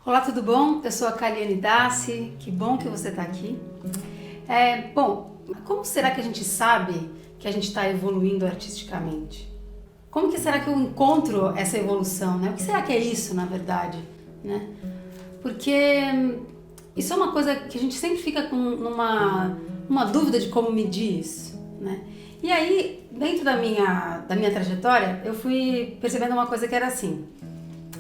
Olá, tudo bom? Eu sou a Kaliane Dassi, que bom que você está aqui. Bom, como será que a gente sabe que a gente está evoluindo artisticamente? Como que será que eu encontro essa evolução, né? O que será que é isso, na verdade, né? Porque isso é uma coisa que a gente sempre fica com uma dúvida de como medir isso, né? E aí, dentro da minha trajetória, eu fui percebendo uma coisa que era assim,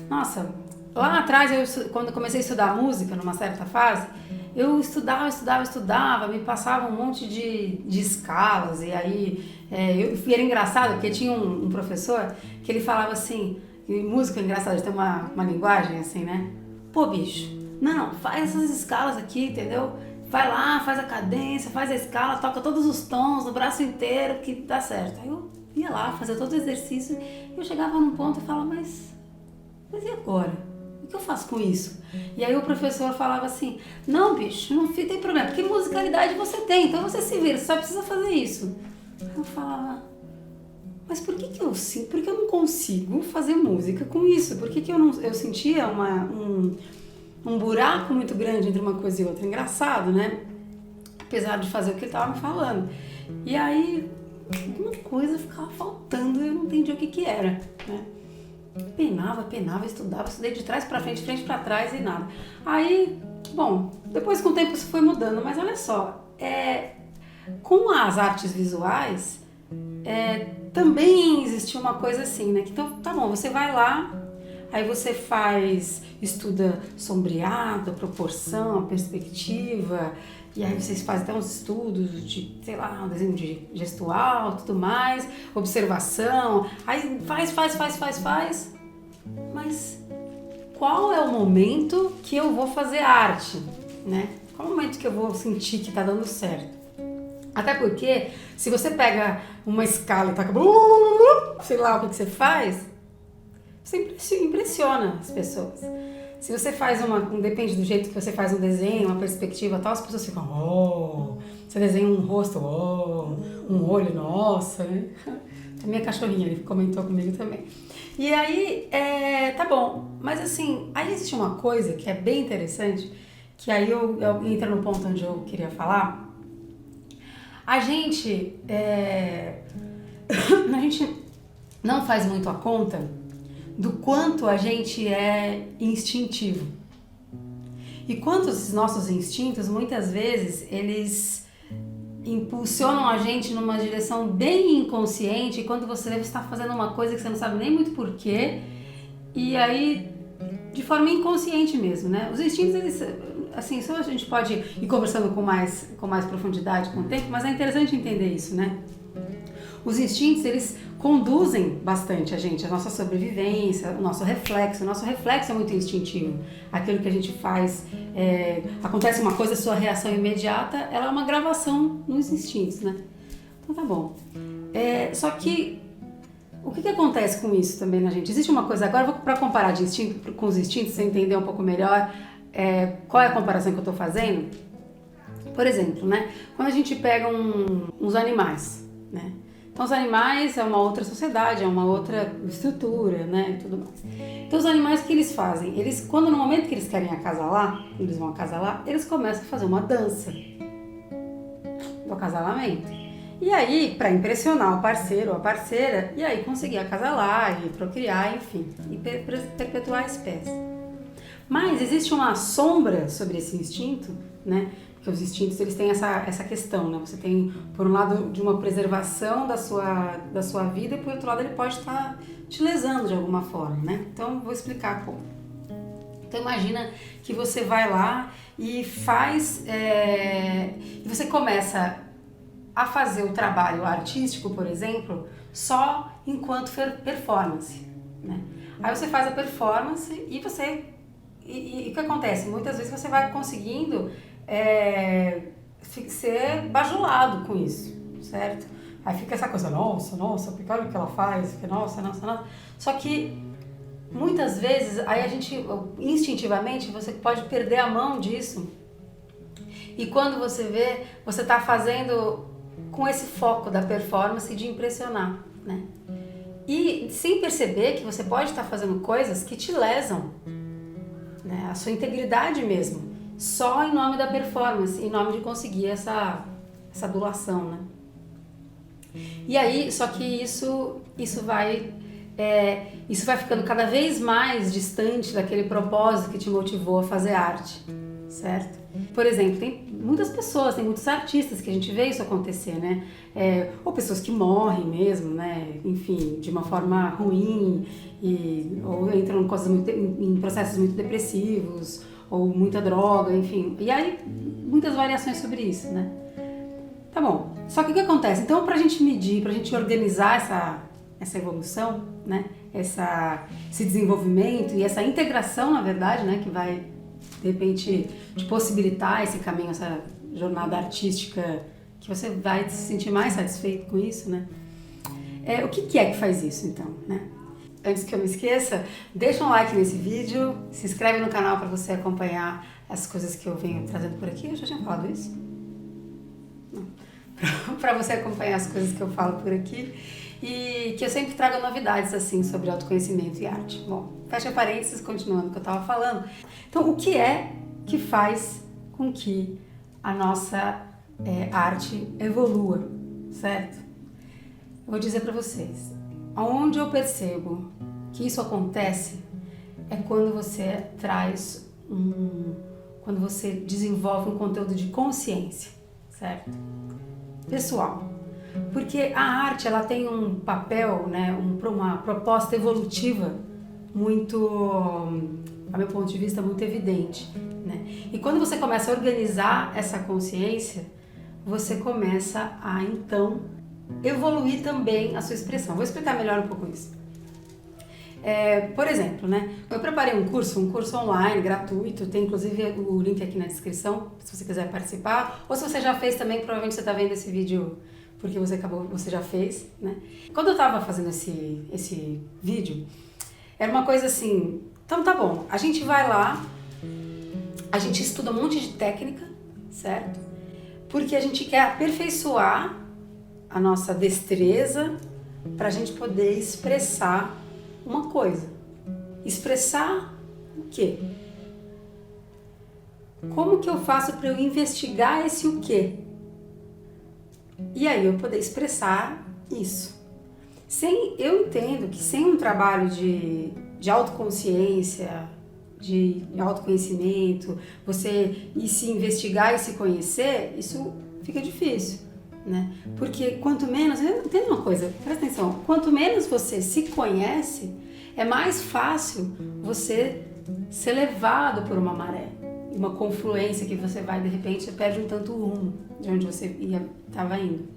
nossa, lá atrás, quando eu comecei a estudar música, numa certa fase, eu estudava, me passava um monte de escalas, e aí e era engraçado, porque tinha um professor que ele falava assim, e música é engraçado, tem uma linguagem assim, né? Pô, bicho, não, faz essas escalas aqui, entendeu? Vai lá, faz a cadência, faz a escala, toca todos os tons, no braço inteiro, que dá certo. Aí eu ia lá, fazia todo o exercício, e eu chegava num ponto e falava, mas e agora? O que eu faço com isso? E aí o professor falava assim, não, bicho, não tem problema, porque musicalidade você tem, então você se vira, você só precisa fazer isso. Eu falava, mas por que eu não consigo fazer música com isso? Por que eu sentia um buraco muito grande entre uma coisa e outra? Engraçado, né? Apesar de fazer o que ele estava me falando. E aí, alguma coisa ficava faltando e eu não entendia o que era, né? Penava, estudei de trás pra frente pra trás e nada. Aí, bom, depois com o tempo isso foi mudando, mas olha só, com as artes visuais, também existiu uma coisa assim, né? Então, tá bom, você vai lá, aí você estuda sombreado, proporção, perspectiva, e aí vocês fazem até uns estudos de, sei lá, um desenho de gestual, tudo mais, observação, aí faz, mas qual é o momento que eu vou fazer arte, né? Qual é o momento que eu vou sentir que tá dando certo? Até porque, se você pega uma escala e toca, sei lá o que você faz, você impressiona as pessoas. Se você faz depende do jeito que você faz um desenho, uma perspectiva e tal, as pessoas ficam, oh, você desenha um rosto, oh, um olho, nossa, né? A minha cachorrinha, ele comentou comigo também. E aí, tá bom, mas assim, aí existe uma coisa que é bem interessante, que aí eu entro no ponto onde eu queria falar. A gente não faz muito a conta do quanto a gente é instintivo. E quanto os nossos instintos, muitas vezes, eles impulsionam a gente numa direção bem inconsciente, e quando você deve estar fazendo uma coisa que você não sabe nem muito porquê, e aí, de forma inconsciente mesmo, né? Os instintos, eles, assim, isso a gente pode ir conversando com mais profundidade com o tempo, mas é interessante entender isso, né? Os instintos, eles conduzem bastante a gente, a nossa sobrevivência, o nosso reflexo. O nosso reflexo é muito instintivo. Aquilo que a gente faz, acontece uma coisa, a sua reação imediata, ela é uma gravação nos instintos, né? Então tá bom. Só que, o que acontece com isso também na gente? Existe uma coisa, agora para comparar de instinto com os instintos, você entender um pouco melhor qual é a comparação que eu estou fazendo. Por exemplo, né? Quando a gente pega uns animais, né? Então os animais é uma outra sociedade, é uma outra estrutura, né, e tudo mais. Então os animais, o que eles fazem? Eles, no momento que eles querem acasalar, eles vão acasalar, eles começam a fazer uma dança do acasalamento. E aí, para impressionar o parceiro ou a parceira, e aí conseguir acasalar e procriar, enfim, e perpetuar a espécie. Mas existe uma sombra sobre esse instinto, né? Porque os instintos, eles têm essa questão, né? Você tem, por um lado, de uma preservação da sua vida, e por outro lado, ele pode estar te lesando de alguma forma, né? Então, vou explicar como. Então, imagina que você vai lá e e você começa a fazer o trabalho artístico, por exemplo, só enquanto performance, né? Aí você faz a performance e o que acontece? Muitas vezes você vai conseguindo ser bajulado com isso, certo? Aí fica essa coisa, nossa, porque olha o que ela faz, nossa. Só que muitas vezes, aí a gente, instintivamente, você pode perder a mão disso, e quando você vê, você tá fazendo com esse foco da performance de impressionar, né? E sem perceber que você pode estar fazendo coisas que te lesam, né? a sua integridade mesmo, só em nome da performance, em nome de conseguir essa adulação, né? E aí, só que isso vai ficando cada vez mais distante daquele propósito que te motivou a fazer arte, certo? Por exemplo, tem muitas pessoas, tem muitos artistas que a gente vê isso acontecer, né? Ou pessoas que morrem mesmo, né? Enfim, de uma forma ruim, ou entram em processos muito depressivos, ou muita droga, enfim. E aí, muitas variações sobre isso, né? Tá bom, só que o que acontece? Então, pra gente medir, pra gente organizar essa evolução, né? Esse desenvolvimento e essa integração, na verdade, né? Que vai, de repente, te possibilitar esse caminho, essa jornada artística, que você vai se sentir mais satisfeito com isso, né? O que é que faz isso, então, né? Antes que eu me esqueça, deixa um like nesse vídeo, se inscreve no canal para você acompanhar as coisas que eu venho trazendo por aqui. Eu já tinha falado isso? Para você acompanhar as coisas que eu falo por aqui e que eu sempre trago novidades assim sobre autoconhecimento e arte. Bom, fecha parênteses, continuando o que eu estava falando. Então, o que é que faz com que a nossa arte evolua, certo? Eu vou dizer para vocês, onde eu percebo que isso acontece é quando você quando você desenvolve um conteúdo de consciência, certo? Pessoal, porque a arte ela tem um papel, né, uma proposta evolutiva muito, a meu ponto de vista, muito evidente, né? E quando você começa a organizar essa consciência, você começa a então evoluir também a sua expressão. Vou explicar melhor um pouco isso. Por exemplo, né, eu preparei um curso online, gratuito, tem inclusive o link aqui na descrição, se você quiser participar, ou se você já fez também, provavelmente você está vendo esse vídeo porque você já fez, né? Quando eu estava fazendo esse vídeo, era uma coisa assim, então tá bom, a gente vai lá, a gente estuda um monte de técnica, certo? Porque a gente quer aperfeiçoar a nossa destreza para a gente poder expressar uma coisa. Expressar o quê? Como que eu faço para eu investigar esse o quê? E aí eu poder expressar isso. Eu entendo que sem um trabalho de autoconsciência, de autoconhecimento, você ir se investigar e se conhecer, isso fica difícil, né? Porque quanto menos, entenda uma coisa, presta atenção, quanto menos você se conhece, é mais fácil você ser levado por uma maré, uma confluência que você vai, de repente, você perde um tanto o rumo de onde você estava indo.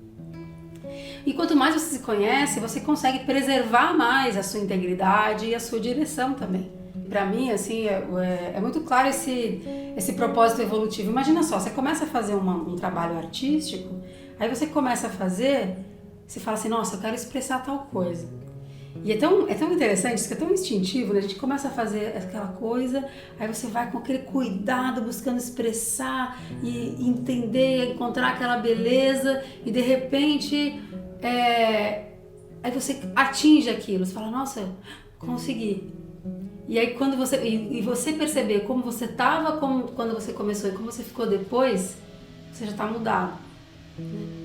E quanto mais você se conhece, você consegue preservar mais a sua integridade e a sua direção também. Para mim, assim, é muito claro esse propósito evolutivo. Imagina só, você começa a fazer um trabalho artístico, aí você começa a fazer, você fala assim, nossa, eu quero expressar tal coisa. E é tão interessante, isso que é tão instintivo, né? A gente começa a fazer aquela coisa, aí você vai com aquele cuidado, buscando expressar e entender, encontrar aquela beleza, e de repente, aí você atinge aquilo, você fala, nossa, consegui. E aí quando você perceber como você estava quando você começou e como você ficou depois, você já está mudado, né?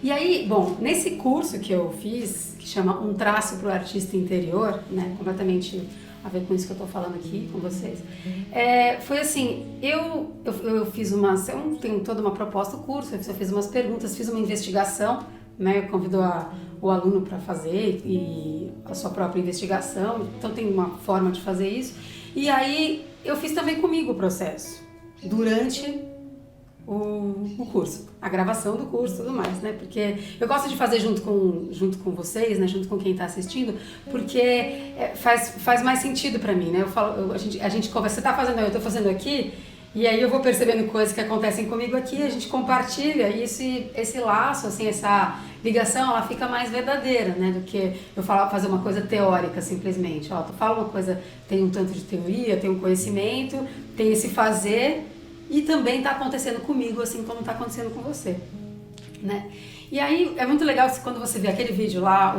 E aí, bom, nesse curso que eu fiz, que chama Um Traço para o Artista Interior, né, completamente a ver com isso que eu estou falando aqui com vocês, foi assim, eu fiz eu tenho toda uma proposta do curso, eu fiz umas perguntas, fiz uma investigação, né, eu convido o aluno para fazer e a sua própria investigação, então tem uma forma de fazer isso, e aí eu fiz também comigo o processo, durante o curso, a gravação do curso e tudo mais, né? Porque eu gosto de fazer junto com vocês, né? Junto com quem está assistindo, porque faz mais sentido para mim, né? A gente conversa, você tá fazendo aí, eu tô fazendo aqui, e aí eu vou percebendo coisas que acontecem comigo aqui, a gente compartilha, e esse laço, assim, essa ligação, ela fica mais verdadeira, né? Do que eu fazer uma coisa teórica, simplesmente. Ó, tu fala uma coisa, tem um tanto de teoria, tem um conhecimento, tem esse fazer, e também está acontecendo comigo, assim como está acontecendo com você, né? E aí é muito legal quando você vê aquele vídeo lá,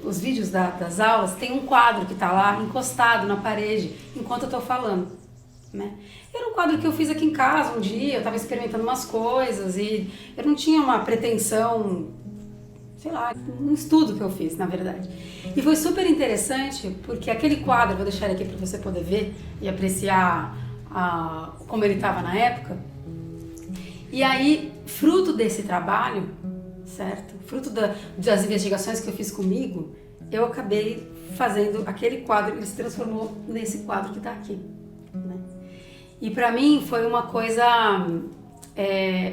os vídeos das aulas, tem um quadro que está lá encostado na parede enquanto eu estou falando, né? Era um quadro que eu fiz aqui em casa um dia, eu estava experimentando umas coisas e eu não tinha uma pretensão, sei lá, um estudo que eu fiz, na verdade. E foi super interessante porque aquele quadro, vou deixar ele aqui para você poder ver e apreciar como ele estava na época. E aí, fruto desse trabalho, certo? Fruto das investigações que eu fiz comigo, eu acabei fazendo aquele quadro, ele se transformou nesse quadro que está aqui, né? E para mim foi uma coisa,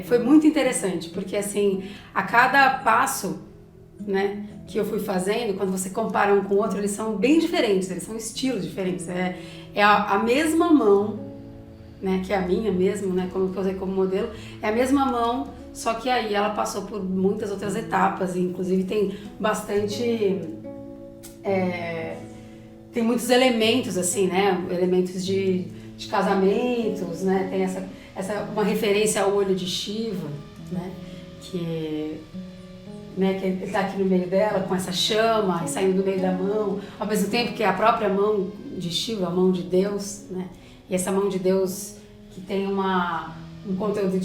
foi muito interessante, porque assim, a cada passo, né, que eu fui fazendo, quando você compara um com o outro, eles são bem diferentes, eles são estilos diferentes. É a mesma mão, né, que é a minha mesmo, né, como eu usei como modelo, é a mesma mão, só que aí ela passou por muitas outras etapas, e inclusive tem bastante, tem muitos elementos assim, né, elementos de casamentos, né, tem uma referência ao olho de Shiva, né, que ele está aqui no meio dela com essa chama saindo do meio da mão, ao mesmo tempo que é a própria mão de Shiva, a mão de Deus, né? E essa mão de Deus que tem um conteúdo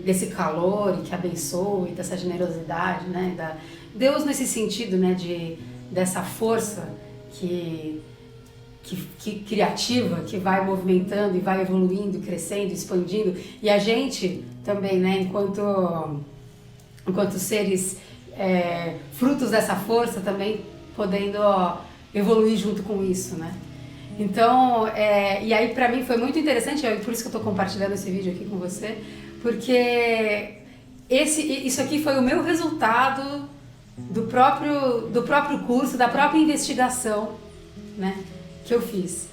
desse calor e que abençoa e dessa generosidade, né? Deus nesse sentido, né? Dessa força que criativa, que vai movimentando e vai evoluindo, crescendo, expandindo, e a gente também, né? Enquanto seres frutos dessa força também podendo evoluir junto com isso, né? Então, e aí pra mim foi muito interessante, por isso que eu tô compartilhando esse vídeo aqui com você, porque isso aqui foi o meu resultado do próprio curso, da própria investigação, né, que eu fiz.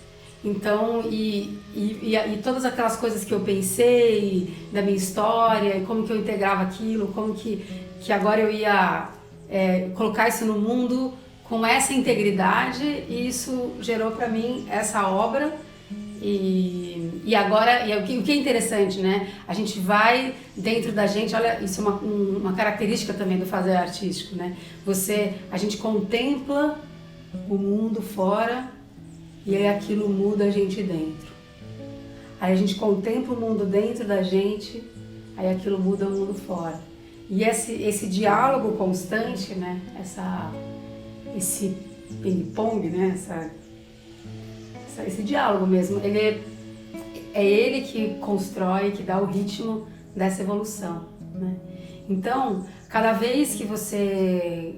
Então, e todas aquelas coisas que eu pensei da minha história, e como que eu integrava aquilo, como que agora eu ia colocar isso no mundo com essa integridade, e isso gerou para mim essa obra. E agora, o que é interessante, né? A gente vai dentro da gente, olha, isso é uma característica também do fazer artístico, né? A gente contempla o mundo fora e aí aquilo muda a gente dentro. Aí a gente contempla o mundo dentro da gente, aí aquilo muda o mundo fora. E esse diálogo constante, né? Esse ping-pong, né? Esse diálogo mesmo, é ele que constrói, que dá o ritmo dessa evolução, né? Então, cada vez que você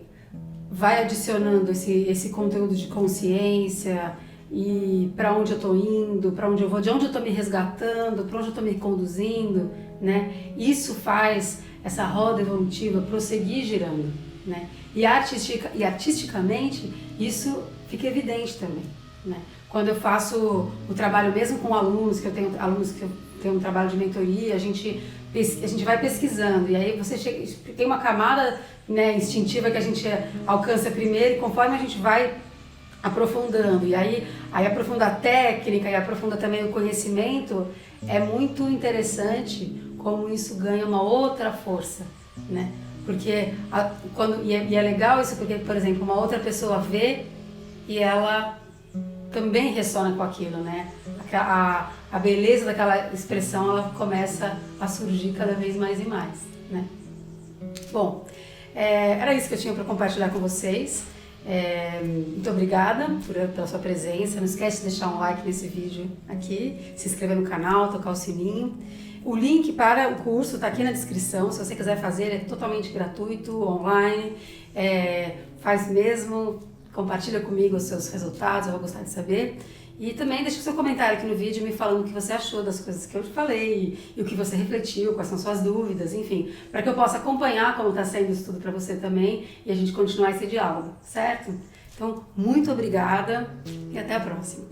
vai adicionando esse conteúdo de consciência e para onde eu estou indo, para onde eu vou, de onde eu estou me resgatando, para onde eu estou me conduzindo, né? Isso faz essa roda evolutiva prosseguir girando, né? E artisticamente isso fica evidente também, né? Quando eu faço o trabalho mesmo com alunos, que eu tenho alunos que eu tenho um trabalho de mentoria, a gente vai pesquisando, e aí tem uma camada, né, instintiva que a gente alcança primeiro, e conforme a gente vai aprofundando, e aí aprofunda a técnica e aprofunda também o conhecimento, é muito interessante como isso ganha uma outra força, né? Porque e é legal isso porque, por exemplo, uma outra pessoa vê e ela também ressona com aquilo, né? A beleza daquela expressão, ela começa a surgir cada vez mais e mais, né? Bom, era isso que eu tinha para compartilhar com vocês. Muito obrigada pela sua presença. Não esquece de deixar um like nesse vídeo aqui, se inscrever no canal, tocar o sininho. O link para o curso está aqui na descrição. Se você quiser fazer, é totalmente gratuito, online. Faz mesmo, compartilha comigo os seus resultados, eu vou gostar de saber. E também deixa o seu comentário aqui no vídeo me falando o que você achou das coisas que eu te falei e o que você refletiu, quais são suas dúvidas, enfim, para que eu possa acompanhar como está sendo isso tudo para você também e a gente continuar esse diálogo, certo? Então, muito obrigada e até a próxima!